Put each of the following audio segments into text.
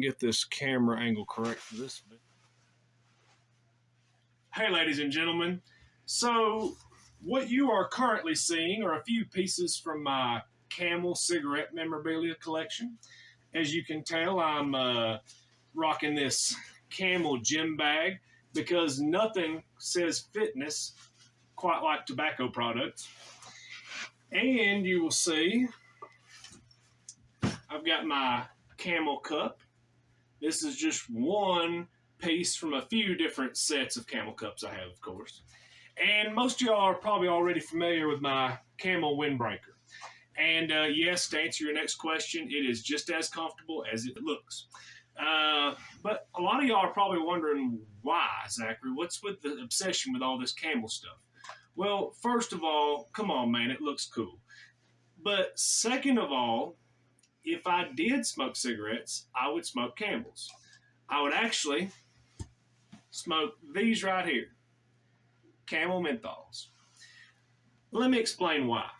get this camera angle correct for this bit. Hey, ladies and gentlemen. So, what you are currently seeing are a few pieces from my Camel cigarette memorabilia collection. As you can tell, I'm rocking this Camel gym bag because nothing says fitness quite like tobacco products. And you will see I've got my Camel cup. This is just one piece from a few different sets of Camel cups I have, of course. And most of y'all are probably already familiar with my Camel windbreaker. And yes, to answer your next question, it is just as comfortable as it looks. But a lot of y'all are probably wondering why, Zachary? What's with the obsession with all this Camel stuff? Well, first of all, come on, man, it looks cool. But second of all, if I did smoke cigarettes, I would smoke Camels. I would actually smoke these right here, Camel menthols. Let me explain why.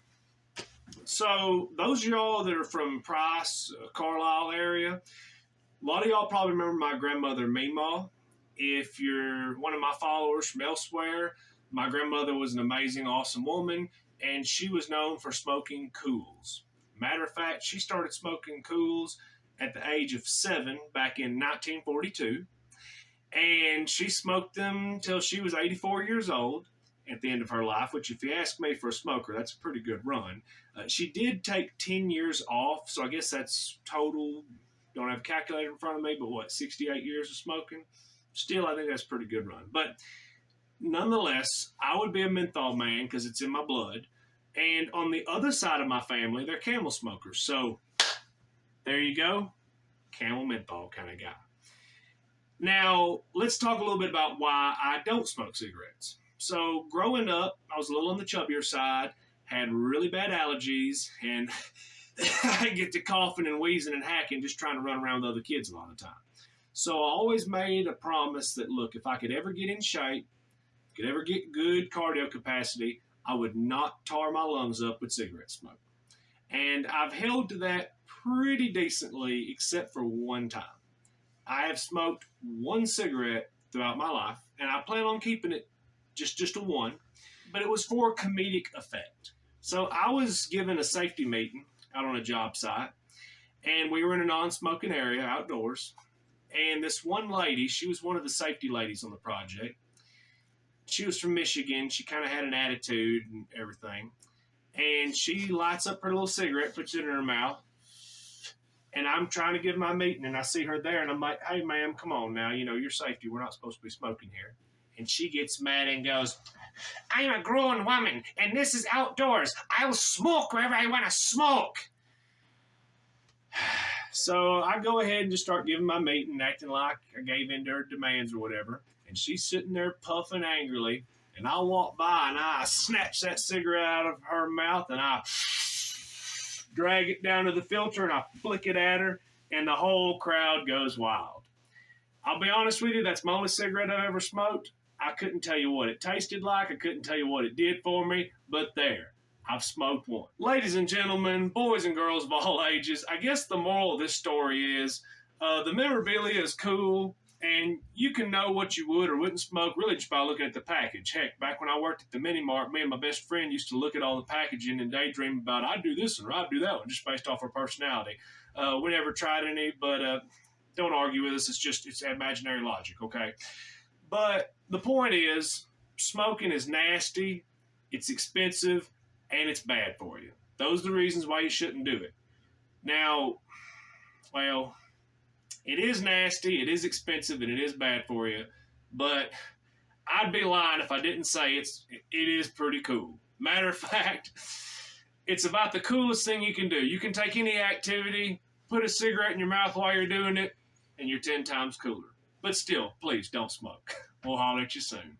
So those of y'all that are from Price, Carlisle area, a lot of y'all probably remember my grandmother Meemaw. If you're one of my followers from elsewhere, my grandmother was an amazing, awesome woman, and she was known for smoking cools. Matter of fact, she started smoking cools at the age of 7 back in 1942, and she smoked them till she was 84 years old at the end of her life, which if you ask me for a smoker, that's a pretty good run. She did take 10 years off, so I guess that's total, don't have a calculator in front of me, but what, 68 years of smoking? Still, I think that's a pretty good run. But nonetheless, I would be a menthol man because it's in my blood. And on the other side of my family, they're Camel smokers. So there you go, Camel menthol kind of guy. Now, let's talk a little bit about why I don't smoke cigarettes. So growing up, I was a little on the chubbier side, had really bad allergies, and I get to coughing and wheezing and hacking just trying to run around with other kids a lot of the time. So I always made a promise that, look, if I could ever get in shape, could ever get good cardio capacity, I would not tar my lungs up with cigarette smoke. And I've held to that pretty decently, except for one time. I have smoked one cigarette throughout my life, and I plan on keeping it just a one, but it was for comedic effect. So I was given a safety meeting out on a job site, and we were in a non-smoking area outdoors, and this one lady, she was one of the safety ladies on the project. She was from Michigan. She kind of had an attitude and everything. And she lights up her little cigarette, puts it in her mouth. And I'm trying to give my meeting, and I see her there, and I'm like, hey, ma'am, come on now. You know, your safety. We're not supposed to be smoking here. And she gets mad and goes, I'm a grown woman, and this is outdoors. I'll smoke wherever I want to smoke. So I go ahead and just start giving my meeting, acting like I gave in to her demands or whatever. And she's sitting there puffing angrily, and I walk by and I snatch that cigarette out of her mouth and I drag it down to the filter and I flick it at her, and the whole crowd goes wild. I'll be honest with you, that's my only cigarette I've ever smoked. I couldn't tell you what it tasted like. I couldn't tell you what it did for me, but there, I've smoked one. Ladies and gentlemen, boys and girls of all ages, I guess the moral of this story is the memorabilia is cool, and you can know what you would or wouldn't smoke really just by looking at the package. Heck, back when I worked at the Mini Mart, me and my best friend used to look at all the packaging and daydream about, I'd do this or I'd do that one, just based off our personality. We never tried any, but don't argue with us. It's imaginary logic, okay? But the point is, smoking is nasty, it's expensive, and it's bad for you. Those are the reasons why you shouldn't do it. Now, well, it is nasty, it is expensive, and it is bad for you, but I'd be lying if I didn't say it is pretty cool. Matter of fact, it's about the coolest thing you can do. You can take any activity, put a cigarette in your mouth while you're doing it, and you're 10 times cooler. But still, please don't smoke. We'll holler at you soon.